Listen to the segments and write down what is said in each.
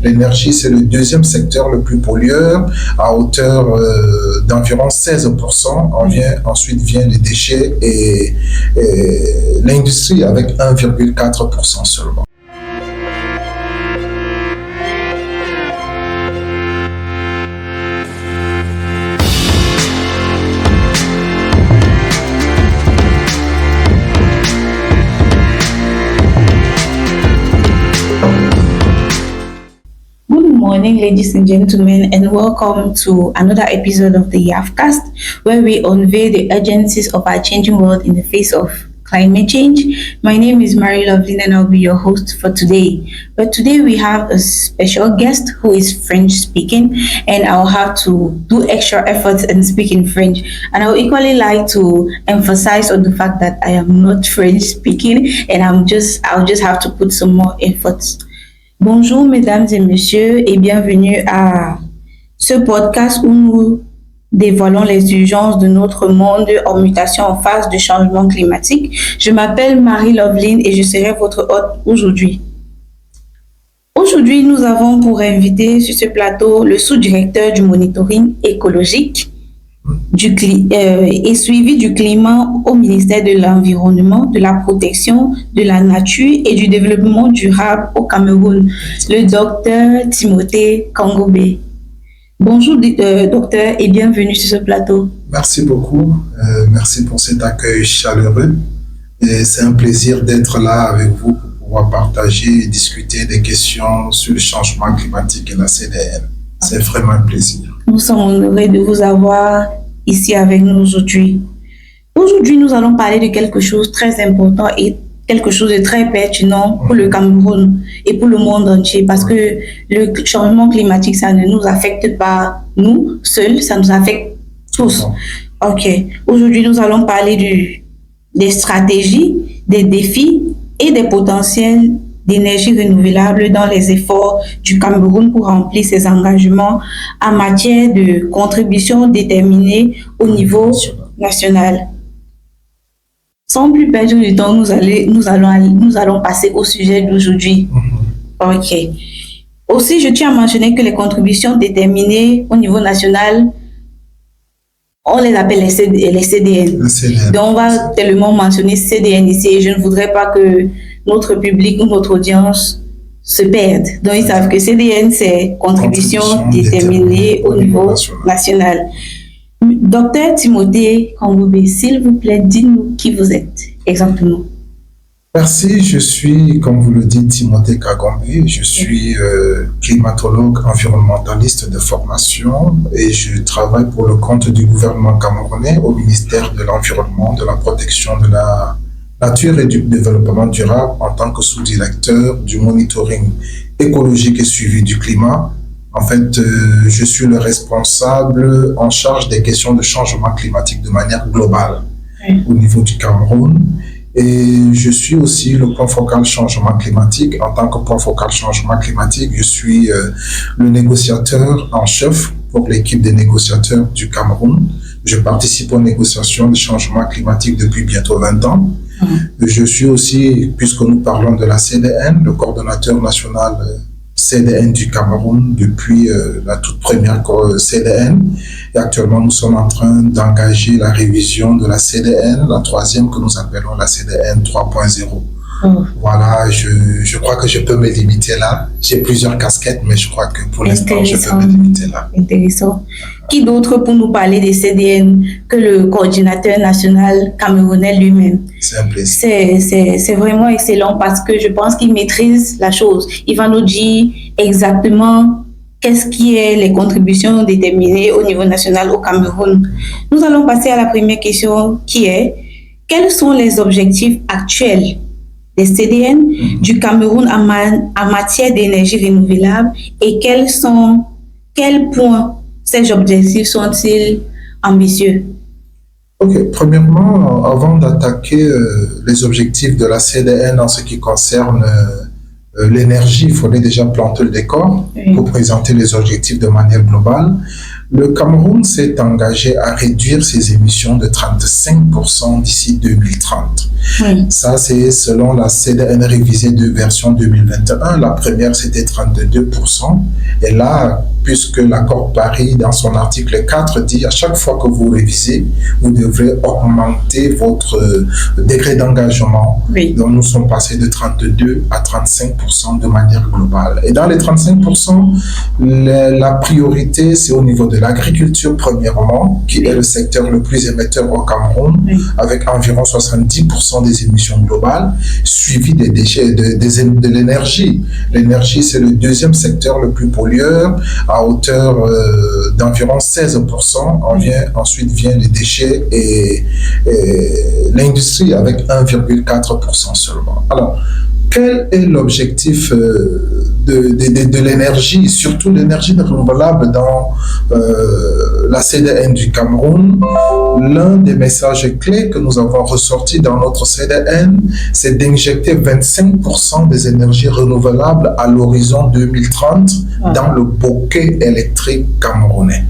L'énergie, c'est le deuxième secteur le plus pollueur, à hauteur d'environ 16%. Ensuite vient les déchets et l'industrie avec 1,4% seulement. Good morning, ladies and gentlemen, and welcome to another episode of the YAFcast, where we unveil the urgencies of our changing world in the face of climate change. My name is Mary Loveline, and I'll be your host for today. But today we have a special guest who is French speaking, and I'll have to do extra efforts and speak in French. And I would equally like to emphasize on the fact that I am not French speaking, and I'll just have to put some more efforts. Bonjour mesdames et messieurs et bienvenue à ce podcast où nous dévoilons les urgences de notre monde en mutation en phase de changement climatique. Je m'appelle Marie Loveline et je serai votre hôte aujourd'hui. Aujourd'hui, nous avons pour invité sur ce plateau le sous-directeur du monitoring écologique et suivi du climat au ministère de l'Environnement, de la Protection de la Nature et du Développement durable au Cameroun, le docteur Timothée Kangobé. Bonjour docteur et bienvenue sur ce plateau. Merci beaucoup, merci pour cet accueil chaleureux. Et c'est un plaisir d'être là avec vous pour pouvoir partager et discuter des questions sur le changement climatique et la CDN. C'est vraiment un plaisir. Nous sommes honorés de vous avoir ici avec nous aujourd'hui. Aujourd'hui, nous allons parler de quelque chose de très important et quelque chose de très pertinent pour le Cameroun et pour le monde entier, parce que le changement climatique, ça ne nous affecte pas nous seuls, ça nous affecte tous. Ok. Aujourd'hui, nous allons parler des stratégies, des défis et des potentiels d'énergie renouvelable dans les efforts du Cameroun pour remplir ses engagements en matière de contribution déterminée au niveau national. Sans plus perdre du temps, nous allons passer au sujet d'aujourd'hui. Ok. Aussi, je tiens à mentionner que les contributions déterminées au niveau national, on les appelle les CDN. Donc, on va tellement mentionner CDN ici et je ne voudrais pas que notre public ou notre audience se perde. Donc, ils savent que CDN, c'est contribution déterminée au niveau national. Docteur Timothée Kangobé, s'il vous plaît, dites-nous qui vous êtes exactement. Merci, je suis, comme vous le dites, Timothée Kangobé. Je suis climatologue environnementaliste de formation et je travaille pour le compte du gouvernement camerounais au ministère de l'Environnement, de la Protection de la Nature et du Développement durable en tant que sous-directeur du monitoring écologique et suivi du climat. En fait, je suis le responsable en charge des questions de changement climatique de manière globale au niveau du Cameroun. Et je suis aussi le point focal changement climatique. En tant que point focal changement climatique, je suis le négociateur en chef pour l'équipe des négociateurs du Cameroun. Je participe aux négociations de changement climatique depuis bientôt 20 ans. Je suis aussi, puisque nous parlons de la CDN, le coordonnateur national CDN du Cameroun depuis la toute première CDN. Et actuellement, nous sommes en train d'engager la révision de la CDN, la troisième que nous appelons la CDN 3.0. Voilà, je crois que je peux me limiter là. J'ai plusieurs casquettes, mais je crois que pour l'instant, je peux me limiter là. Intéressant. Qui d'autre pour nous parler des CDN que le coordinateur national camerounais lui-même? C'est un plaisir. C'est vraiment excellent parce que je pense qu'il maîtrise la chose. Il va nous dire exactement qu'est-ce qui est les contributions déterminées au niveau national au Cameroun. Nous allons passer à la première question qui est: quels sont les objectifs actuels des CDN du Cameroun en matière d'énergie renouvelable et quels points ces objectifs sont-ils ambitieux? Ok, premièrement, avant d'attaquer les objectifs de la CDN en ce qui concerne l'énergie, il faudrait déjà planter le décor pour présenter les objectifs de manière globale. Le Cameroun s'est engagé à réduire ses émissions de 35% d'ici 2030. Oui. Ça, c'est selon la CDN révisée de version 2021. La première, c'était 32%. Et là, puisque l'accord Paris, dans son article 4, dit à chaque fois que vous révisez, vous devrez augmenter votre degré d'engagement. Oui. Donc, nous sommes passés de 32 à 35% de manière globale. Et dans les 35%, la priorité, c'est au niveau de l'agriculture, premièrement, qui est le secteur le plus émetteur au Cameroun, Oui. avec environ 70% des émissions globales, suivi des déchets, de l'énergie. L'énergie, c'est le deuxième secteur le plus pollueur, à hauteur d'environ 16%. Ensuite vient les déchets et l'industrie avec 1,4% seulement. Alors, quel est l'objectif de l'énergie, surtout l'énergie renouvelable dans la CDN du Cameroun? L'un des messages clés que nous avons ressortis dans notre CDN, c'est d'injecter 25% des énergies renouvelables à l'horizon 2030 dans le bouquet électrique camerounais.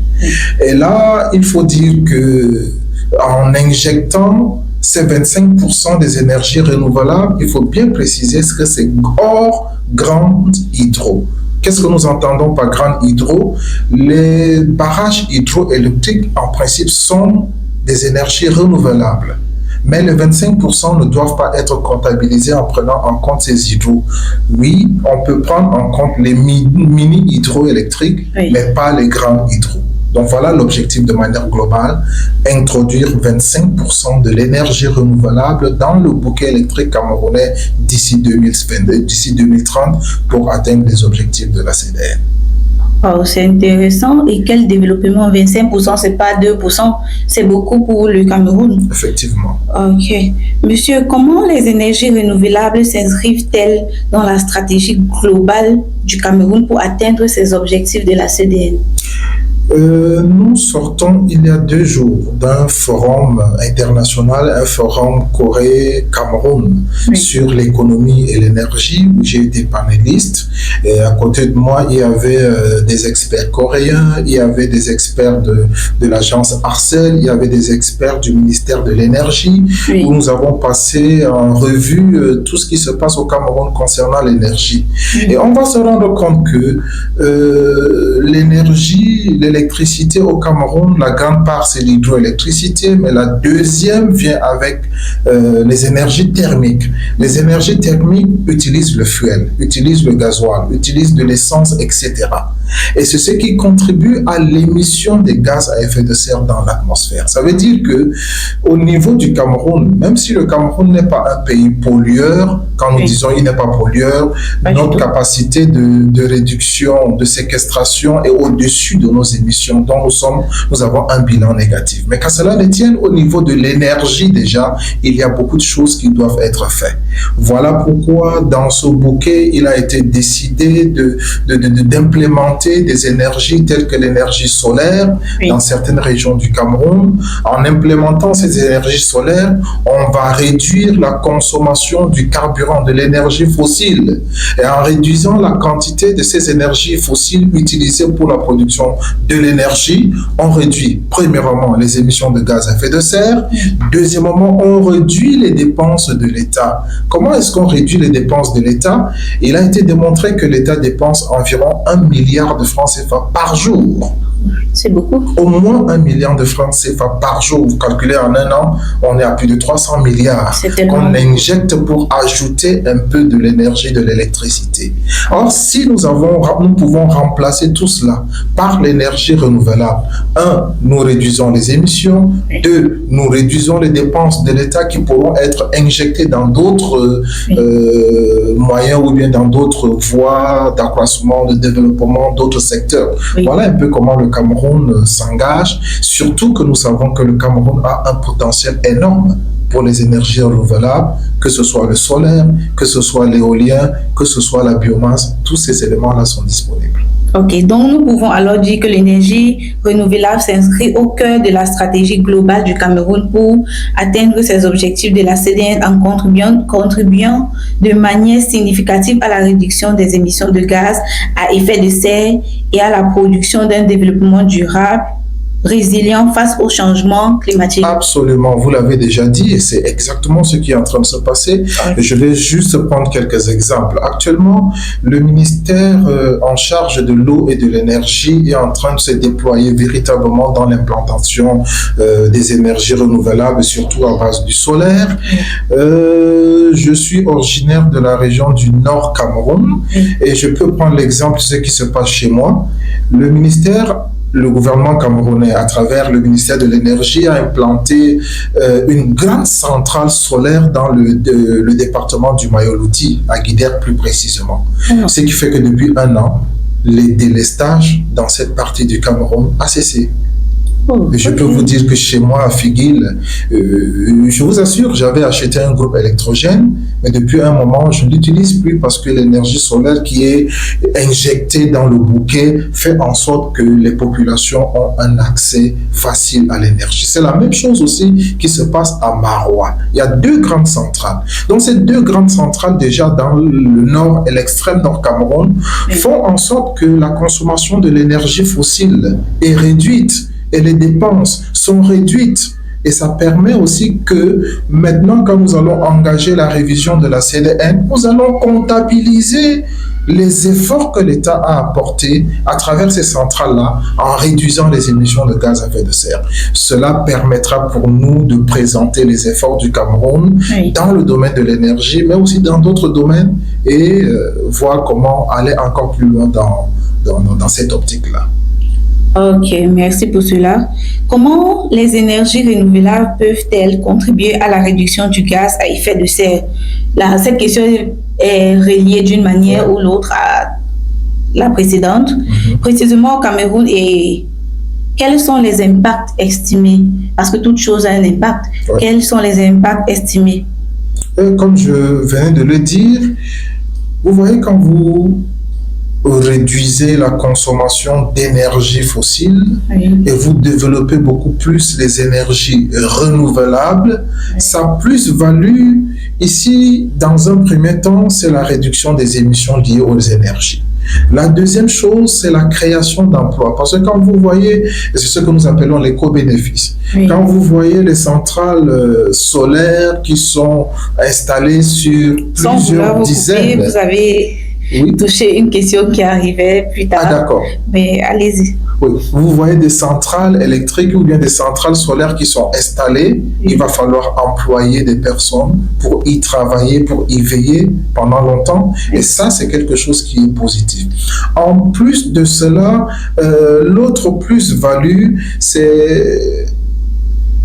Et là, il faut dire que en injectant ces 25% des énergies renouvelables, il faut bien préciser ce que c'est hors grande hydro. Qu'est-ce que nous entendons par grande hydro? Les barrages hydroélectriques, en principe, sont des énergies renouvelables. Mais les 25% ne doivent pas être comptabilisés en prenant en compte ces hydros. Oui, on peut prendre en compte les mini hydroélectriques, oui, mais pas les grands hydros. Donc voilà l'objectif de manière globale, introduire 25% de l'énergie renouvelable dans le bouquet électrique camerounais d'ici 2030 pour atteindre les objectifs de la CDN. Oh, c'est intéressant. Et quel développement? 25%, c'est pas 2%, c'est beaucoup pour le Cameroun. Effectivement. Ok. Monsieur, comment les énergies renouvelables s'inscrivent-elles dans la stratégie globale du Cameroun pour atteindre ses objectifs de la CDN? Nous sortons il y a 2 jours d'un forum international, un forum Corée-Cameroun, oui, sur l'économie et l'énergie, où j'ai été panéliste. Et à côté de moi, il y avait des experts coréens, il y avait des experts de l'agence Arcel, il y avait des experts du ministère de l'énergie, oui, où nous avons passé en revue tout ce qui se passe au Cameroun concernant l'énergie. Oui. Et on va se rendre compte que l'électricité au Cameroun, la grande part c'est l'hydroélectricité, mais la deuxième vient avec les énergies thermiques. Les énergies thermiques utilisent le fuel, utilisent le gasoil, utilisent de l'essence, etc. Et c'est ce qui contribue à l'émission des gaz à effet de serre dans l'atmosphère. Ça veut dire que au niveau du Cameroun, même si le Cameroun n'est pas un pays pollueur, quand nous, oui, disons il n'est pas pollueur, notre capacité de réduction, de séquestration est au-dessus de nos émissions, dont nous avons un bilan négatif. Mais qu'à cela ne tienne, au niveau de l'énergie déjà, il y a beaucoup de choses qui doivent être faites. Voilà pourquoi dans ce bouquet, il a été décidé d'implémenter des énergies telles que l'énergie solaire, oui, dans certaines régions du Cameroun. En implémentant ces énergies solaires, on va réduire la consommation du carburant, de l'énergie fossile. Et en réduisant la quantité de ces énergies fossiles utilisées pour la production de l'énergie, on réduit premièrement les émissions de gaz à effet de serre, deuxièmement, on réduit les dépenses de l'État. Comment est-ce qu'on réduit les dépenses de l'État? Il a été démontré que l'État dépense environ 1 milliard de francs CFA par jour. C'est beaucoup. Au moins 1 milliard de francs CFA par jour. Vous calculez en un an, on est à plus de 300 milliards qu'on injecte pour ajouter un peu de l'énergie, de l'électricité. Or, si nous pouvons remplacer tout cela par l'énergie renouvelable, 1, nous réduisons les émissions, 2, nous réduisons les dépenses de l'État qui pourront être injectées dans d'autres moyens ou bien dans d'autres voies d'accroissement, de développement, d'autres secteurs. Oui. Voilà un peu comment le Cameroun s'engage, surtout que nous savons que le Cameroun a un potentiel énorme pour les énergies renouvelables, que ce soit le solaire, que ce soit l'éolien, que ce soit la biomasse, tous ces éléments-là sont disponibles. Ok, donc nous pouvons alors dire que l'énergie renouvelable s'inscrit au cœur de la stratégie globale du Cameroun pour atteindre ses objectifs de la CDN en contribuant de manière significative à la réduction des émissions de gaz à effet de serre et à la production d'un développement durable, résilient face au changement climatique. Absolument, vous l'avez déjà dit et c'est exactement ce qui est en train de se passer. Oui. Je vais juste prendre quelques exemples. Actuellement, le ministère en charge de l'eau et de l'énergie est en train de se déployer véritablement dans l'implantation des énergies renouvelables, surtout à base du solaire. Je suis originaire de la région du Nord Cameroun et je peux prendre l'exemple de ce qui se passe chez moi. Le gouvernement camerounais, à travers le ministère de l'Énergie, a implanté une grande centrale solaire dans le département du Mayoloti, à Guidère plus précisément. Ce qui fait que depuis 1 an, les délestages dans cette partie du Cameroun a cessé. Je peux vous dire que chez moi, à Figuil, je vous assure, j'avais acheté un groupe électrogène, mais depuis un moment, je ne l'utilise plus parce que l'énergie solaire qui est injectée dans le bouquet fait en sorte que les populations ont un accès facile à l'énergie. C'est la même chose aussi qui se passe à Maroua. Il y a 2 grandes centrales. Donc, ces 2 grandes centrales, déjà dans le nord et l'extrême nord Cameroun, font en sorte que la consommation de l'énergie fossile est réduite et les dépenses sont réduites. Et ça permet aussi que maintenant, quand nous allons engager la révision de la CDN, nous allons comptabiliser les efforts que l'État a apportés à travers ces centrales-là en réduisant les émissions de gaz à effet de serre. Cela permettra pour nous de présenter les efforts du Cameroun dans le domaine de l'énergie, mais aussi dans d'autres domaines et voir comment aller encore plus loin dans cette optique-là. Ok, merci pour cela. Comment les énergies renouvelables peuvent-elles contribuer à la réduction du gaz à effet de serre? Cette question est reliée d'une manière ou l'autre à la précédente. Précisément au Cameroun, et quels sont les impacts estimés? Parce que toute chose a un impact. Quels sont les impacts estimés? Comme je venais de le dire, vous voyez, quand vous réduisez la consommation d'énergie fossile et vous développez beaucoup plus les énergies renouvelables, sa plus-value ici, dans un premier temps, c'est la réduction des émissions liées aux énergies. La deuxième chose, c'est la création d'emplois. Parce que quand vous voyez, c'est ce que nous appelons l'éco-bénéfice. Quand vous voyez les centrales solaires qui sont installées sur plusieurs dizaines... Vous avez touché une question qui arrivait plus tard. Ah, d'accord. Mais allez-y. Oui. Vous voyez des centrales électriques ou bien des centrales solaires qui sont installées. Il va falloir employer des personnes pour y travailler, pour y veiller pendant longtemps. Et ça, c'est quelque chose qui est positif. En plus de cela, l'autre plus-value, c'est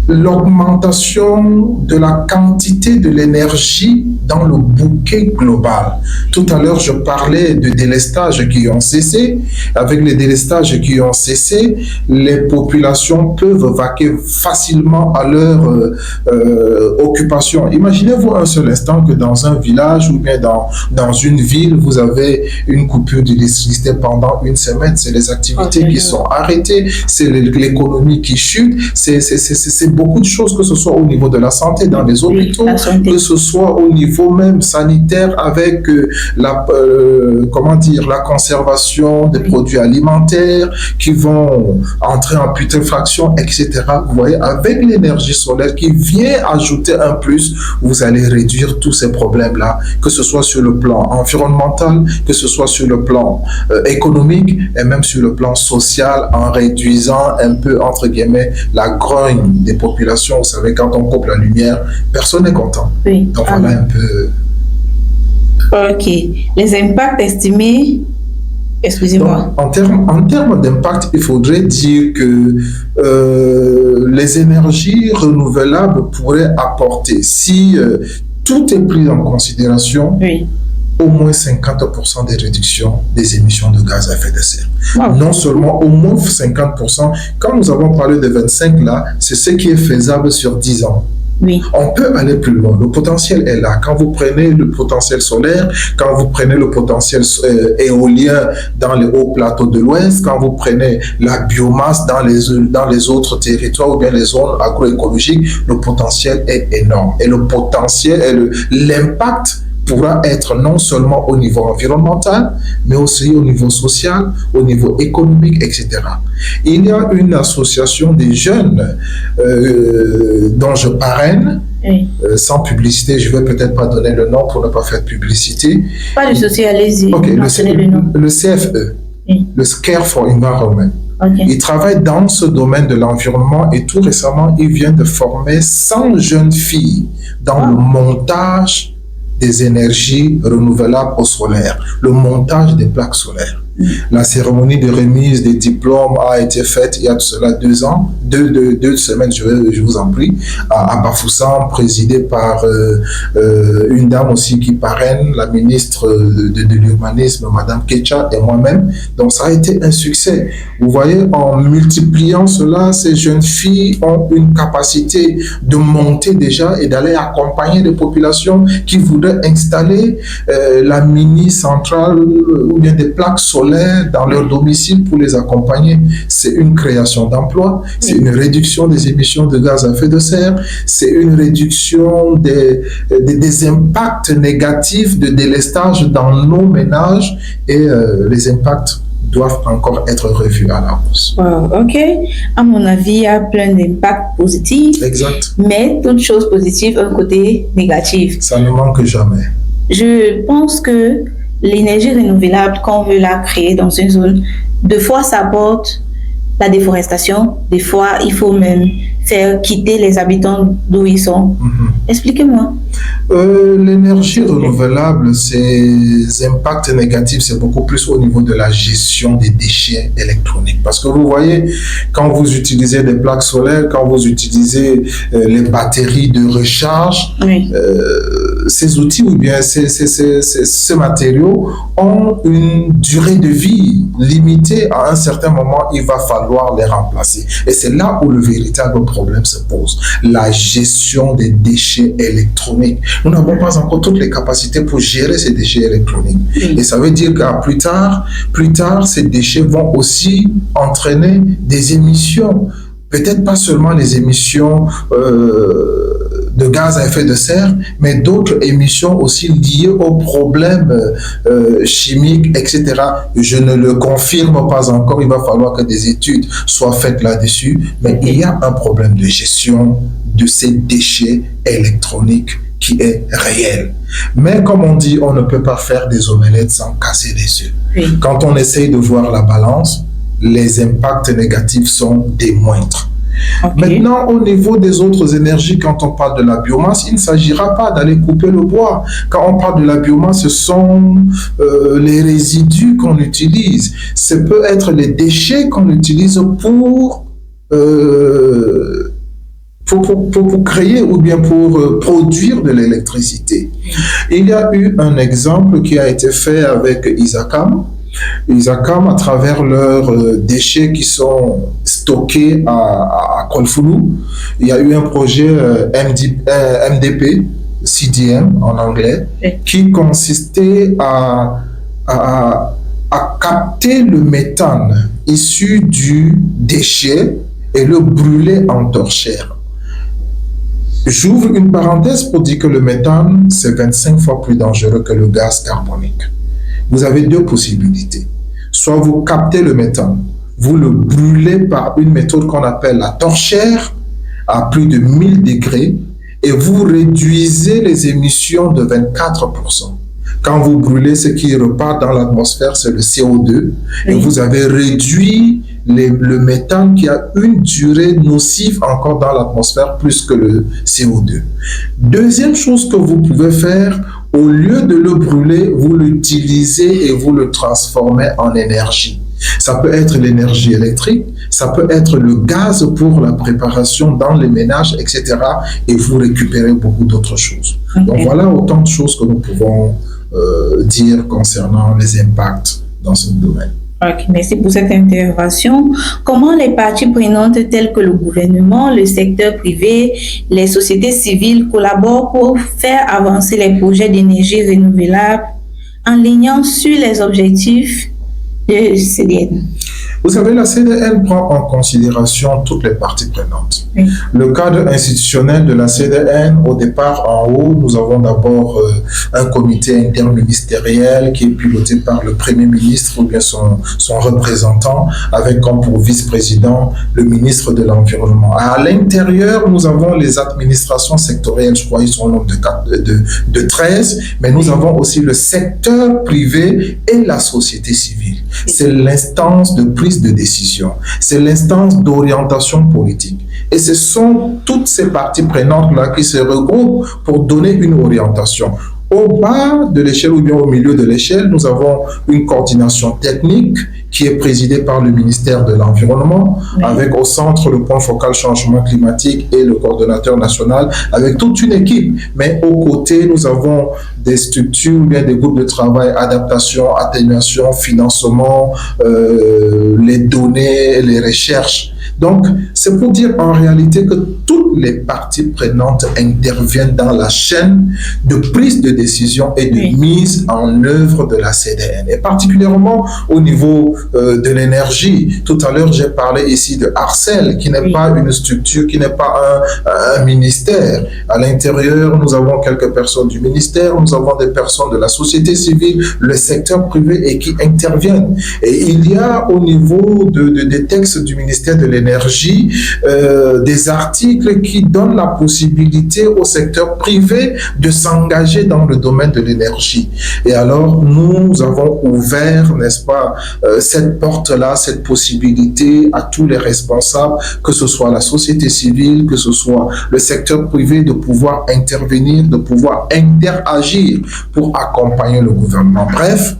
l'augmentation de la quantité de l'énergie dans le bouquet global. Tout à l'heure, je parlais de délestages qui ont cessé. Avec les délestages qui ont cessé, les populations peuvent vaquer facilement à leur occupation. Imaginez-vous un seul instant que dans un village ou bien dans une ville, vous avez une coupure d'électricité pendant 1 semaine. C'est les activités qui sont arrêtées, c'est l'économie qui chute, c'est beaucoup de choses, que ce soit au niveau de la santé, dans les hôpitaux, que ce soit au niveau même sanitaire avec la conservation des produits alimentaires qui vont entrer en putréfaction, etc. Vous voyez, avec l'énergie solaire qui vient ajouter un plus, vous allez réduire tous ces problèmes-là, que ce soit sur le plan environnemental, que ce soit sur le plan économique et même sur le plan social, en réduisant un peu, entre guillemets, la grogne des populations. Vous savez, quand on coupe la lumière, personne n'est content. Oui. Donc voilà un peu. Ok. Les impacts estimés, excusez-moi. En termes d'impact, il faudrait dire que les énergies renouvelables pourraient apporter, si tout est pris en considération, au moins 50% des réductions des émissions de gaz à effet de serre. Non seulement au moins 50%, quand nous avons parlé de 25 là, c'est ce qui est faisable sur 10 ans. Oui. On peut aller plus loin. Le potentiel est là. Quand vous prenez le potentiel solaire, quand vous prenez le potentiel éolien dans les hauts plateaux de l'Ouest, quand vous prenez la biomasse dans les autres territoires ou bien les zones agroécologiques, le potentiel est énorme. Et le potentiel et l'impact pourra être non seulement au niveau environnemental, mais aussi au niveau social, au niveau économique, etc. Il y a une association des jeunes dont je parraine, Oui. Sans publicité, je ne vais peut-être pas donner le nom pour ne pas faire de publicité. Pas de souci, allez-y. Ok, le nom. le CFE, Oui. le Care for Environment. Okay. Il travaille dans ce domaine de l'environnement et tout récemment, il vient de former 100 jeunes filles dans le montage des énergies renouvelables au solaire, le montage des plaques solaires. La cérémonie de remise des diplômes a été faite il y a de cela 2 ans, deux semaines, je vous en prie, à Bafoussam, présidée par une dame aussi qui parraine, la ministre de l'urbanisme, Madame Ketcha, et moi-même. Donc ça a été un succès. Vous voyez, en multipliant cela, ces jeunes filles ont une capacité de monter déjà et d'aller accompagner des populations qui voudraient installer la mini-centrale ou bien des plaques solaires dans leur domicile pour les accompagner. C'est une création d'emplois, c'est une réduction des émissions de gaz à effet de serre, c'est une réduction des impacts négatifs de délestage dans nos ménages et les impacts doivent encore être revus à la hausse. Wow, ok. À mon avis, il y a plein d'impacts positifs. Exact. Mais toute chose positive, un côté négatif. Ça ne manque jamais. Je pense que l'énergie renouvelable, quand on veut la créer dans une zone, des fois, ça apporte la déforestation. Des fois, il faut même faire quitter les habitants d'où ils sont. Expliquez-moi. L'énergie renouvelable, ses impacts négatifs, c'est beaucoup plus au niveau de la gestion des déchets électroniques. Parce que vous voyez, quand vous utilisez des plaques solaires, quand vous utilisez les batteries de recharge, Oui. Ces outils ou bien ces matériaux ont une durée de vie limitée. À un certain moment, il va falloir les remplacer. Et c'est là où le véritable problème se pose. La gestion des déchets électroniques. Nous n'avons pas encore toutes les capacités pour gérer ces déchets électroniques. Oui. Et ça veut dire qu'à plus tard, ces déchets vont aussi entraîner des émissions. Peut-être pas seulement les émissions de gaz à effet de serre, mais d'autres émissions aussi liées aux problèmes chimiques, etc. Je ne le confirme pas encore, il va falloir que des études soient faites là-dessus, mais il y a un problème de gestion de ces déchets électroniques qui est réel. Mais comme on dit, on ne peut pas faire des omelettes sans casser les œufs. Oui. Quand on essaye de voir la balance, les impacts négatifs sont des moindres. Okay. Maintenant, au niveau des autres énergies, quand on parle de la biomasse, il ne s'agira pas d'aller couper le bois. Quand on parle de la biomasse, ce sont les résidus qu'on utilise. Ce peut être les déchets qu'on utilise pour créer ou bien pour produire de l'électricité. Il y a eu un exemple qui a été fait avec Isacam. Isacam, à travers leurs déchets qui sont stockés à Kolfulu, il y a eu un projet MDP, CDM en anglais, qui consistait à capter le méthane issu du déchet et le brûler en torchère. J'ouvre une parenthèse pour dire que le méthane, c'est 25 fois plus dangereux que le gaz carbonique. Vous avez 2 possibilités. Soit vous captez le méthane, vous le brûlez par une méthode qu'on appelle la torchère à plus de 1000 degrés et vous réduisez les émissions de 24%. Quand vous brûlez, ce qui repart dans l'atmosphère, c'est le CO2 et vous avez réduit le méthane qui a une durée nocive encore dans l'atmosphère plus que le CO2. Deuxième chose que vous pouvez faire, au lieu de le brûler, vous l'utilisez et vous le transformez en énergie. Ça peut être l'énergie électrique, ça peut être le gaz pour la préparation dans les ménages, etc. Et vous récupérez beaucoup d'autres choses. Okay. Donc voilà autant de choses que nous pouvons dire concernant les impacts dans ce domaine. Ok, merci pour cette intervention. Comment les parties prenantes telles que le gouvernement, le secteur privé, les sociétés civiles collaborent pour faire avancer les projets d'énergie renouvelable en lignant sur les objectifs de CDN? Vous savez, la CDN prend en considération toutes les parties prenantes. Oui. Le cadre institutionnel de la CDN, au départ, en haut, nous avons d'abord un comité interministériel qui est piloté par le Premier ministre ou bien son représentant, avec comme pour vice-président le ministre de l'Environnement. À l'intérieur, nous avons les administrations sectorielles, je crois qu'ils sont au nombre de 13, mais nous avons aussi le secteur privé et la société civile. C'est l'instance de prise de décision, c'est l'instance d'orientation politique. Et ce sont toutes ces parties prenantes-là qui se regroupent pour donner une orientation. Au bas de l'échelle ou bien au milieu de l'échelle, nous avons une coordination technique qui est présidée par le ministère de l'Environnement, oui, avec au centre le point focal changement climatique et le coordonnateur national, avec toute une équipe. Mais aux côtés, nous avons des structures ou bien des groupes de travail, adaptation, atténuation, financement, les données, les recherches. Donc, c'est pour dire en réalité que toutes les parties prenantes interviennent dans la chaîne de prise de décision et de, oui, mise en œuvre de la CDN. Et particulièrement au niveau de l'énergie. Tout à l'heure, j'ai parlé ici de ARCEL, qui n'est, oui, pas une structure, qui n'est pas un ministère. À l'intérieur, nous avons quelques personnes du ministère, nous avons des personnes de la société civile, le secteur privé, et qui interviennent. Et il y a au niveau des textes du ministère de l'énergie, des articles qui donnent la possibilité au secteur privé de s'engager dans le domaine de l'énergie. Et alors, nous avons ouvert, n'est-ce pas, cette porte-là, cette possibilité à tous les responsables, que ce soit la société civile, que ce soit le secteur privé, de pouvoir intervenir, de pouvoir interagir pour accompagner le gouvernement. Bref,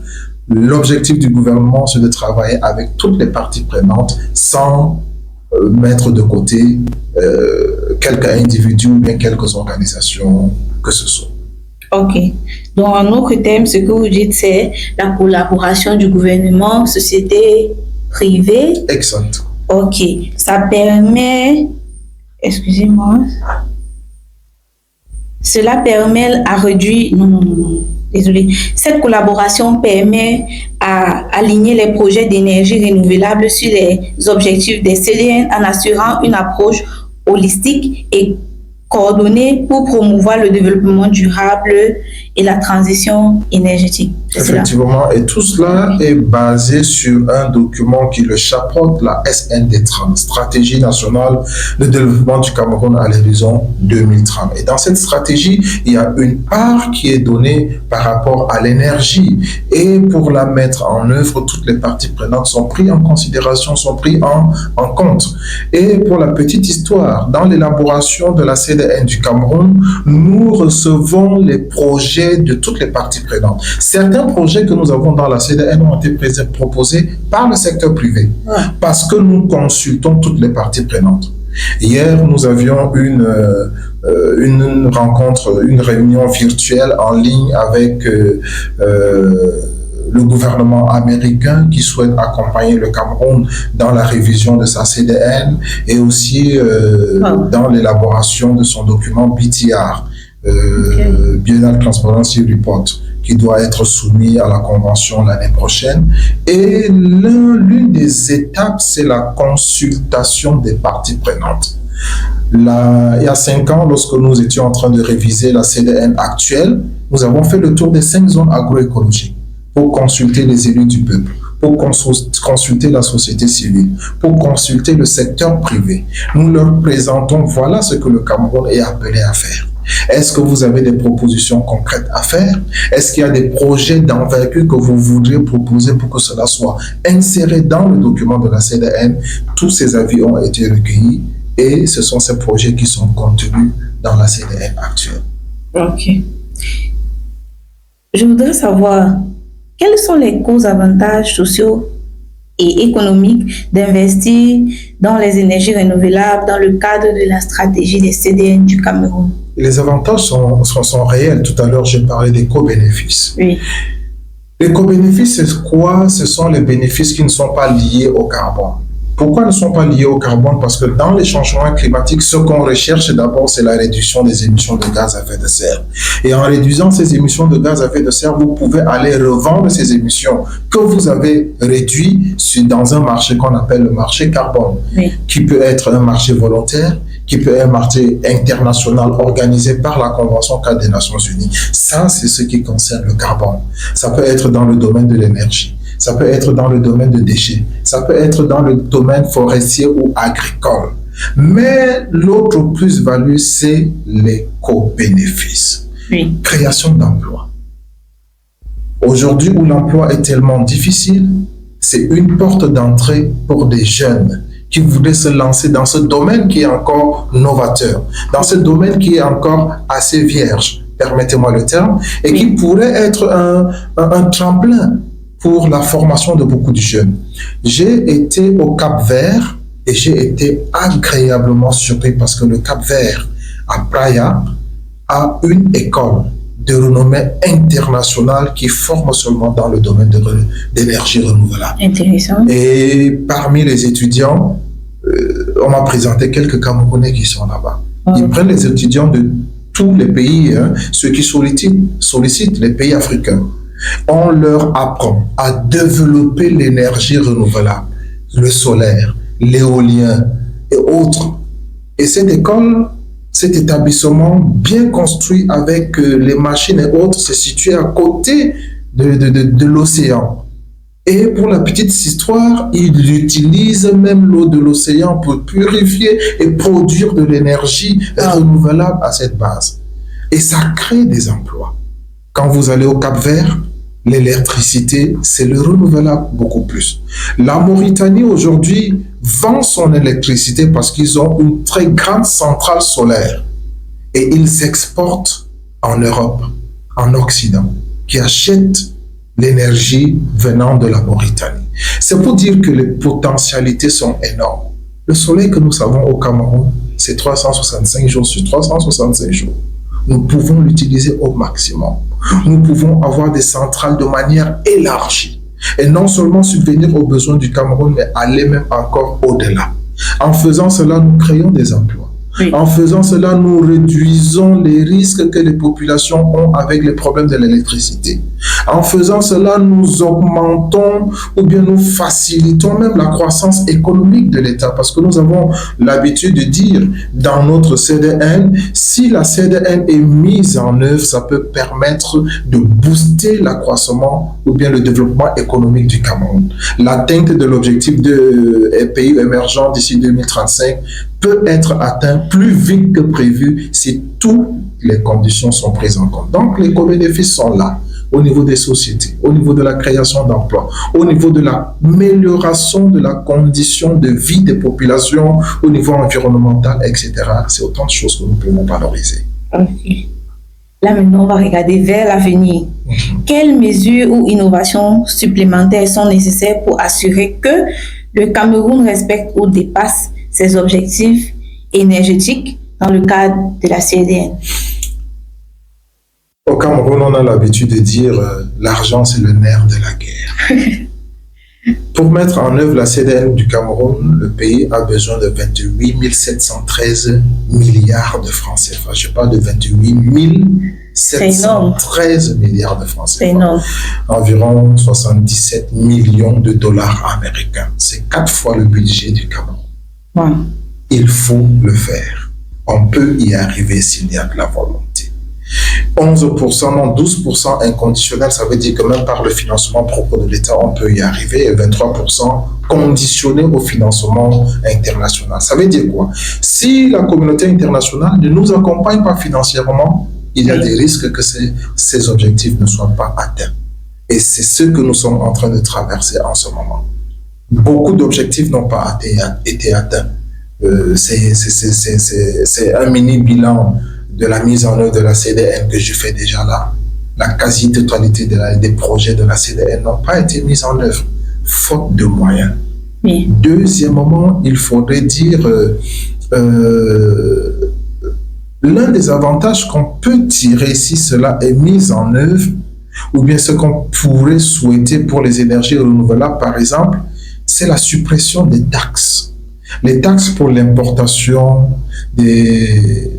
l'objectif du gouvernement, c'est de travailler avec toutes les parties prenantes sans mettre de côté quelques individus ou bien quelques organisations que ce soit. Ok. Donc, en autre terme, ce que vous dites, c'est la collaboration du gouvernement, société privée. Exact. Ok. Ça permet... Excusez-moi. Cela permet à réduire... Non. Désolé. Cette collaboration permet à aligner les projets d'énergie renouvelable sur les objectifs des CDN en assurant une approche holistique et coordonnée pour promouvoir le développement durable et la transition énergétique. Effectivement, et tout cela est basé sur un document qui le chapeaute, la SND30, Stratégie nationale de développement du Cameroun à l'horizon 2030. Et dans cette stratégie, il y a une part qui est donnée par rapport à l'énergie. Et pour la mettre en œuvre, toutes les parties prenantes sont prises en considération, sont prises en compte. Et pour la petite histoire, dans l'élaboration de la CDN du Cameroun, nous recevons les projets de toutes les parties prenantes. Certains projets que nous avons dans la CDN ont été proposés par le secteur privé, ouais, parce que nous consultons toutes les parties prenantes. Hier, nous avions une rencontre, une réunion virtuelle en ligne avec le gouvernement américain qui souhaite accompagner le Cameroun dans la révision de sa CDN et aussi dans l'élaboration de son document BTR. Biennial Transparency Report, qui doit être soumis à la convention l'année prochaine. Et l'une des étapes, c'est la consultation des parties prenantes. Il y a 5 ans, lorsque nous étions en train de réviser la CDN actuelle, nous avons fait le tour des 5 zones agroécologiques pour consulter les élus du peuple, pour consulter la société civile, pour consulter le secteur privé. Nous leur présentons, voilà ce que le Cameroun est appelé à faire. Est-ce que vous avez des propositions concrètes à faire? Est-ce qu'il y a des projets d'envergure que vous voudriez proposer pour que cela soit inséré dans le document de la CDN? Tous ces avis ont été recueillis et ce sont ces projets qui sont contenus dans la CDN actuelle. Ok. Je voudrais savoir quels sont les causes avantages sociaux et économiques d'investir dans les énergies renouvelables dans le cadre de la stratégie des CDN du Cameroun? Les avantages sont réels. Tout à l'heure, j'ai parlé des co-bénéfices. Oui. L'éco-bénéfice, c'est quoi? Ce sont les bénéfices qui ne sont pas liés au carbone. Pourquoi ils ne sont pas liés au carbone? Parce que dans les changements climatiques, ce qu'on recherche d'abord, c'est la réduction des émissions de gaz à effet de serre. Et en réduisant ces émissions de gaz à effet de serre, vous pouvez aller revendre ces émissions que vous avez réduites dans un marché qu'on appelle le marché carbone, Oui. qui peut être un marché volontaire, qui peut être un marché international organisé par la Convention cadre des Nations Unies. Ça, c'est ce qui concerne le carbone. Ça peut être dans le domaine de l'énergie. Ça peut être dans le domaine de déchets, ça peut être dans le domaine forestier ou agricole. Mais l'autre plus-value, c'est l'éco-bénéfice. Oui. Création d'emplois. Aujourd'hui où l'emploi est tellement difficile, c'est une porte d'entrée pour des jeunes qui voulaient se lancer dans ce domaine qui est encore novateur, dans ce domaine qui est encore assez vierge, permettez-moi le terme, et qui pourrait être un tremplin pour la formation de beaucoup de jeunes. J'ai été au Cap-Vert et j'ai été agréablement surpris parce que le Cap-Vert, à Praia, a une école de renommée internationale qui forme seulement dans le domaine d'énergie renouvelable. Intéressant. Et parmi les étudiants, on m'a présenté quelques Camerounais qui sont là-bas. Ils prennent les étudiants de tous les pays, ceux qui sollicitent les pays africains. On leur apprend à développer l'énergie renouvelable, le solaire, l'éolien et autres. Et cette école, cet établissement bien construit avec les machines et autres, se situe à côté de l'océan. Et pour la petite histoire, ils utilisent même l'eau de l'océan pour purifier et produire de l'énergie renouvelable à cette base. Et ça crée des emplois. Quand vous allez au Cap-Vert, l'électricité, c'est le renouvelable beaucoup plus. La Mauritanie, aujourd'hui, vend son électricité parce qu'ils ont une très grande centrale solaire. Et ils exportent en Europe, en Occident, qui achètent l'énergie venant de la Mauritanie. C'est pour dire que les potentialités sont énormes. Le soleil que nous avons au Cameroun, c'est 365 jours sur 365 jours. Nous pouvons l'utiliser au maximum. Nous pouvons avoir des centrales de manière élargie et non seulement subvenir aux besoins du Cameroun, mais aller même encore au-delà. En faisant cela, nous créons des emplois. Oui. En faisant cela, nous réduisons les risques que les populations ont avec les problèmes de l'électricité. En faisant cela, nous augmentons ou bien nous facilitons même la croissance économique de l'État parce que nous avons l'habitude de dire dans notre CDN, si la CDN est mise en œuvre, ça peut permettre de booster l'accroissement ou bien le développement économique du Cameroun. L'atteinte de l'objectif de pays émergents d'ici 2035 peut être atteint plus vite que prévu si toutes les conditions sont prises en compte. Donc, les co-bénéfices sont là, au niveau des sociétés, au niveau de la création d'emplois, au niveau de l'amélioration de la condition de vie des populations, au niveau environnemental, etc. C'est autant de choses que nous pouvons valoriser. Okay. Là, maintenant, on va regarder vers l'avenir. Quelles mesures ou innovations supplémentaires sont nécessaires pour assurer que le Cameroun respecte ou dépasse ses objectifs énergétiques dans le cadre de la CDN? Au Cameroun, on a l'habitude de dire l'argent, c'est le nerf de la guerre. Pour mettre en œuvre la CDN du Cameroun, le pays a besoin de 28 713 milliards de francs CFA. Je parle de 28 713 milliards de francs CFA. C'est énorme. Environ 77 millions de dollars américains. C'est 4 fois le budget du Cameroun. Ouais. Il faut le faire. On peut y arriver s'il y a de la volonté. 11%, non, 12% inconditionnel, ça veut dire que même par le financement propre de l'État, on peut y arriver, et 23% conditionné au financement international. Ça veut dire quoi? Si la communauté internationale ne nous accompagne pas financièrement, il y a des risques que ces objectifs ne soient pas atteints. Et c'est ce que nous sommes en train de traverser en ce moment. Beaucoup d'objectifs n'ont pas été atteints. C'est un mini-bilan de la mise en œuvre de la CDN que je fais déjà là. La quasi-totalité des projets de la CDN n'ont pas été mis en œuvre, faute de moyens. Oui. Deuxièmement, il faudrait dire l'un des avantages qu'on peut tirer si cela est mis en œuvre, ou bien ce qu'on pourrait souhaiter pour les énergies renouvelables, par exemple, c'est la suppression des taxes. Les taxes pour l'importation des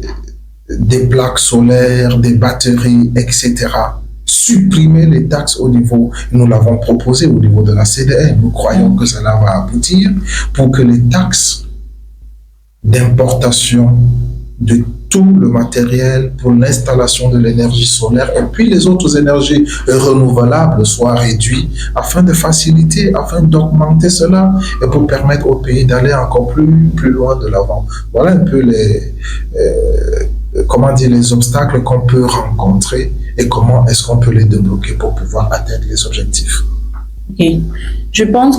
plaques solaires, des batteries, etc. Supprimer les taxes au niveau, nous l'avons proposé au niveau de la CDE, nous croyons que cela va aboutir pour que les taxes d'importation de tout le matériel pour l'installation de l'énergie solaire et puis les autres énergies renouvelables soient réduites afin de faciliter, afin d'augmenter cela et pour permettre au pays d'aller encore plus loin de l'avant. Voilà un peu les obstacles qu'on peut rencontrer et comment est-ce qu'on peut les débloquer pour pouvoir atteindre les objectifs. Okay. Je pense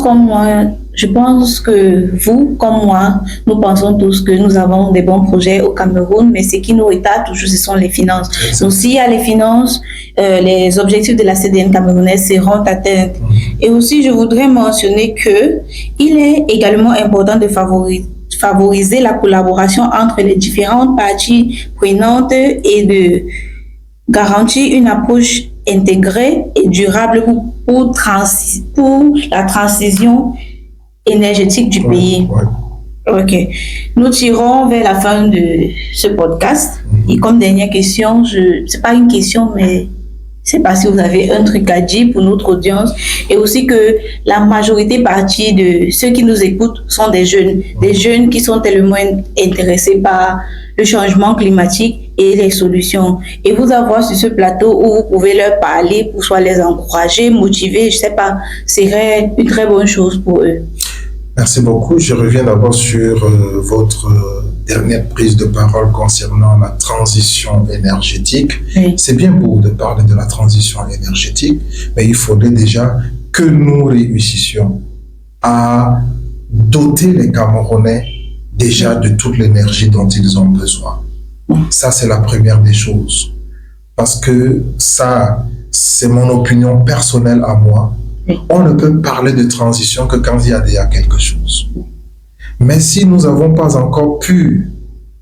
que vous, comme moi, nous pensons tous que nous avons des bons projets au Cameroun, mais ce qui nous retarde toujours, ce sont les finances. Donc, s'il y a les finances, les objectifs de la CDN camerounaise seront atteints. Et aussi, je voudrais mentionner que il est également important de favoriser la collaboration entre les différentes parties prenantes et de garantir une approche intégrée et durable pour la transition énergétique du pays. Ok. Nous tirons vers la fin de ce podcast. Et comme dernière question, c'est pas une question, mais c'est pas si vous avez un truc à dire pour notre audience. Et aussi que la majorité partie de ceux qui nous écoutent sont des jeunes qui sont tellement intéressés par le changement climatique et les solutions. Et vous avoir sur ce plateau où vous pouvez leur parler pour soit les encourager, motiver, je sais pas, serait une très bonne chose pour eux. Merci beaucoup. Je reviens d'abord sur votre dernière prise de parole concernant la transition énergétique. Oui. C'est bien beau de parler de la transition énergétique, mais il faudrait déjà que nous réussissions à doter les Camerounais déjà de toute l'énergie dont ils ont besoin. Ça, c'est la première des choses. Parce que ça, c'est mon opinion personnelle à moi. On ne peut parler de transition que quand il y a déjà quelque chose. Mais si nous n'avons pas encore pu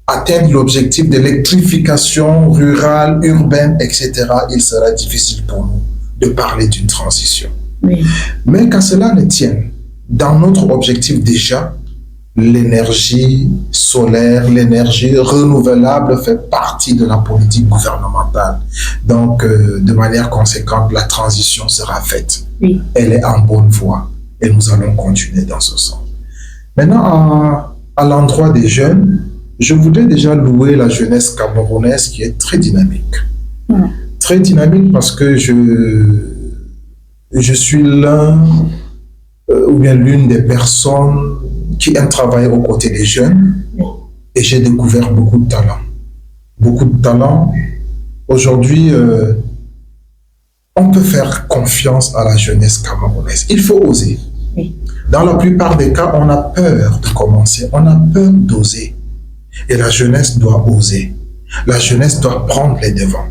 atteindre l'objectif d'électrification rurale, urbaine, etc., il sera difficile pour nous de parler d'une transition. Oui. Mais qu'à cela ne tienne, dans notre objectif déjà, l'énergie solaire, l'énergie renouvelable fait partie de la politique gouvernementale. Donc, de manière conséquente, la transition sera faite. Oui. Elle est en bonne voie et nous allons continuer dans ce sens. Maintenant, à l'endroit des jeunes, je voudrais déjà louer la jeunesse camerounaise qui est très dynamique. Très dynamique parce que je suis ou bien l'une des personnes qui aime travailler aux côtés des jeunes et j'ai découvert beaucoup de talents. Beaucoup de talents. Aujourd'hui, on peut faire confiance à la jeunesse camerounaise. Il faut oser. Dans la plupart des cas, on a peur de commencer, on a peur d'oser. Et la jeunesse doit oser. La jeunesse doit prendre les devants.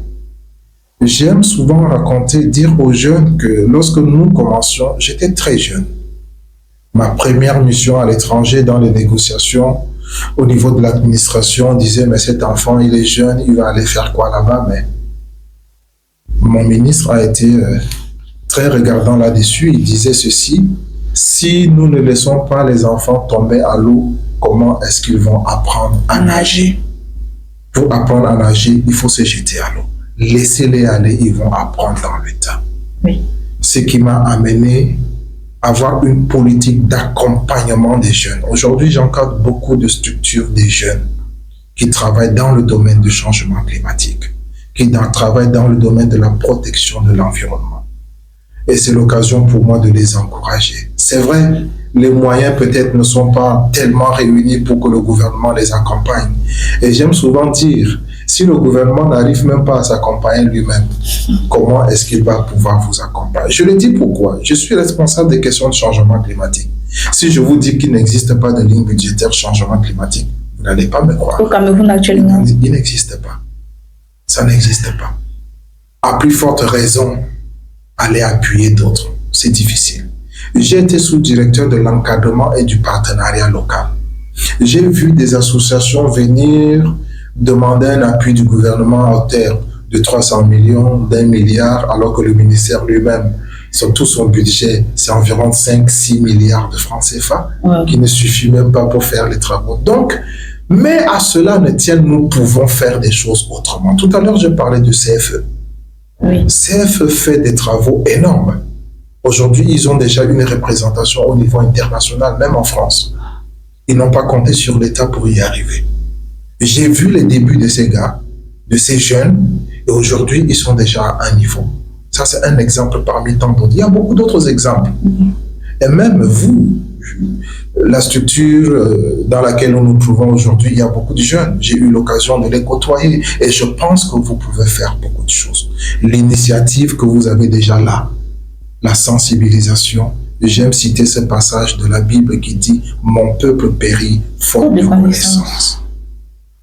J'aime souvent dire aux jeunes que lorsque nous commencions, j'étais très jeune. Ma première mission à l'étranger dans les négociations, au niveau de l'administration, on disait, mais cet enfant, il est jeune, il va aller faire quoi là-bas? Mais mon ministre a été très regardant là-dessus. Il disait ceci, si nous ne laissons pas les enfants tomber à l'eau, comment est-ce qu'ils vont apprendre à nager? Pour apprendre à nager, il faut se jeter à l'eau. Laissez-les aller, ils vont apprendre dans le temps. Oui. Ce qui m'a amené à avoir une politique d'accompagnement des jeunes. Aujourd'hui, j'encadre beaucoup de structures des jeunes qui travaillent dans le domaine du changement climatique, qui travaillent dans le domaine de la protection de l'environnement. Et c'est l'occasion pour moi de les encourager. C'est vrai, les moyens peut-être ne sont pas tellement réunis pour que le gouvernement les accompagne. Et j'aime souvent dire, si le gouvernement n'arrive même pas à s'accompagner lui-même, comment est-ce qu'il va pouvoir vous accompagner? Je le dis pourquoi. Je suis responsable des questions de changement climatique. Si je vous dis qu'il n'existe pas de ligne budgétaire changement climatique, vous n'allez pas me croire. Au Cameroun actuellement. Il n'existe pas. Ça n'existe pas. À plus forte raison, aller appuyer d'autres. C'est difficile. J'ai été sous-directeur de l'encadrement et du partenariat local. J'ai vu des associations venir demander un appui du gouvernement à hauteur de 300 millions, d'1 milliard, alors que le ministère lui-même, tout son budget, c'est environ 5-6 milliards de francs CFA, qui ne suffit même pas pour faire les travaux. Donc, mais à cela ne tient, nous pouvons faire des choses autrement. Tout à l'heure, je parlais du CFE. Oui. CFE fait des travaux énormes. Aujourd'hui, ils ont déjà une représentation au niveau international, même en France. Ils n'ont pas compté sur l'État pour y arriver. J'ai vu les débuts de ces gars, de ces jeunes, et aujourd'hui, ils sont déjà à un niveau. Ça, c'est un exemple parmi tant d'autres. Il y a beaucoup d'autres exemples. Et même vous, la structure dans laquelle nous nous trouvons aujourd'hui, il y a beaucoup de jeunes. J'ai eu l'occasion de les côtoyer et je pense que vous pouvez faire beaucoup de choses. L'initiative que vous avez déjà là, la sensibilisation. J'aime citer ce passage de la Bible qui dit « Mon peuple périt faute de connaissance ».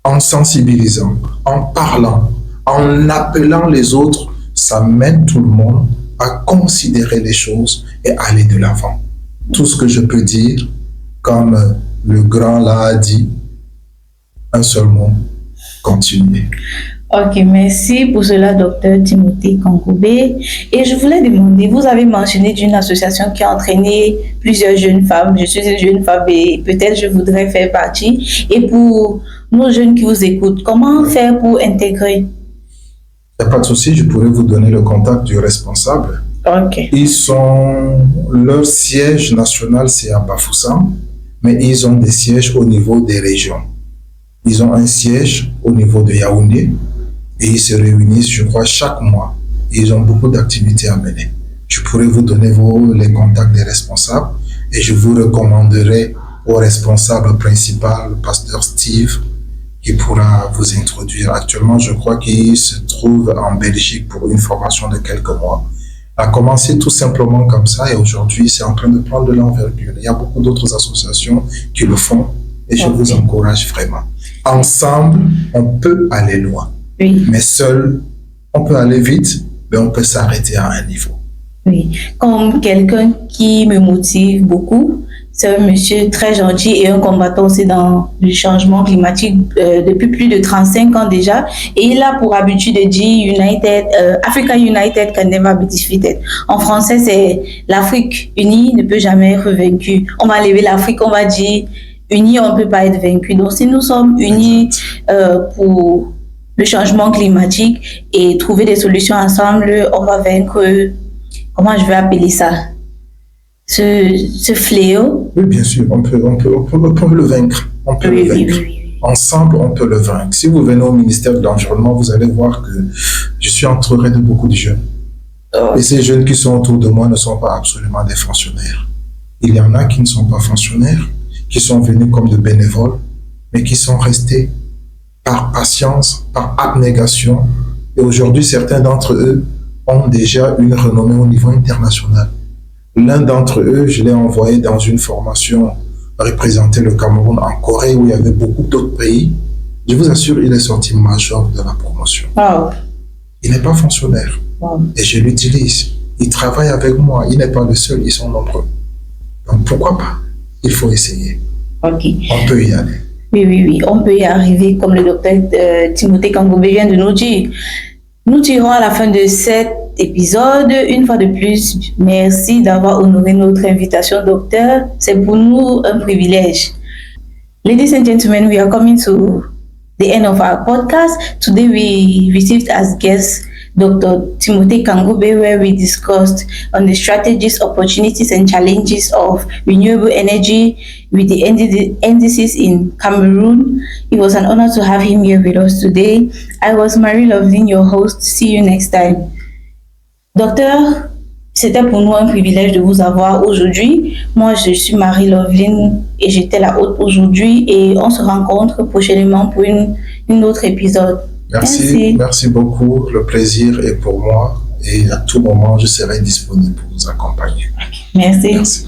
En sensibilisant, en parlant, en appelant les autres, ça mène tout le monde à considérer les choses et aller de l'avant. Tout ce que je peux dire, comme le grand là a dit, un seul mot, continuez. Ok, merci pour cela, Dr Timothée Kangoubé. Et je voulais demander, vous avez mentionné d'une association qui a entraîné plusieurs jeunes femmes. Je suis une jeune femme et peut-être je voudrais faire partie. Et pour nos jeunes qui vous écoutent, comment faire pour intégrer? Il n'y a pas de souci, je pourrais vous donner le contact du responsable. Ok. Leur siège national, c'est à Bafoussam, mais ils ont des sièges au niveau des régions. Ils ont un siège au niveau de Yaoundé et ils se réunissent, je crois, chaque mois. Ils ont beaucoup d'activités à mener. Je pourrais vous donner les contacts des responsables et je vous recommanderai au responsable principal, le pasteur Steve, qui pourra vous introduire. Actuellement, je crois qu'il se trouve en Belgique pour une formation de quelques mois. A commencé tout simplement comme ça et aujourd'hui, c'est en train de prendre de l'envergure. Il y a beaucoup d'autres associations qui le font et je vous encourage vraiment. Ensemble, on peut aller loin. Oui. Mais seul, on peut aller vite, mais on peut s'arrêter à un niveau. Oui, comme quelqu'un qui me motive beaucoup, c'est un monsieur très gentil et un combattant aussi dans le changement climatique depuis plus de 35 ans déjà. Et il a pour habitude de dire Africa United can never be defeated. En français, c'est l'Afrique unie ne peut jamais être vaincue. On va lever l'Afrique, on va dire unis, on ne peut pas être vaincu. Donc, si nous sommes unis pour le changement climatique et trouver des solutions ensemble, on va vaincre, comment je vais appeler ça, ce fléau. Oui, bien sûr, on peut le vaincre. On peut le vaincre. Oui. Ensemble, on peut le vaincre. Si vous venez au ministère de l'Environnement, vous allez voir que je suis entouré de beaucoup de jeunes. Et ces jeunes qui sont autour de moi ne sont pas absolument des fonctionnaires. Il y en a qui ne sont pas fonctionnaires, qui sont venus comme de bénévoles, mais qui sont restés par patience, par abnégation. Et aujourd'hui, certains d'entre eux ont déjà une renommée au niveau international. L'un d'entre eux, je l'ai envoyé dans une formation représenter le Cameroun en Corée, où il y avait beaucoup d'autres pays. Je vous assure, il est sorti major de la promotion. Wow. Il n'est pas fonctionnaire. Wow. Et je l'utilise. Il travaille avec moi. Il n'est pas le seul, ils sont nombreux. Donc pourquoi pas? Il faut essayer. Ok. On peut y aller. Oui, on peut y arriver, comme le docteur Timothée Kangoubé vient de nous dire. Nous tirons à la fin de cet épisode. Une fois de plus, merci d'avoir honoré notre invitation, docteur. C'est pour nous un privilège. Ladies and gentlemen, we are coming to the end of our podcast. Today we received as guest Dr. Timothée Kangoubé, where we discussed on the strategies, opportunities, and challenges of renewable energy with the NDCs in Cameroon. It was an honor to have him here with us today. I was Marie Loveline, your host. See you next time. Docteur, c'était pour nous un privilège de vous avoir aujourd'hui. Moi, je suis Marie Loveline et j'étais la hôte aujourd'hui et on se rencontre prochainement pour une autre épisode. Merci beaucoup. Le plaisir est pour moi et à tout moment, je serai disponible pour vous accompagner. Merci.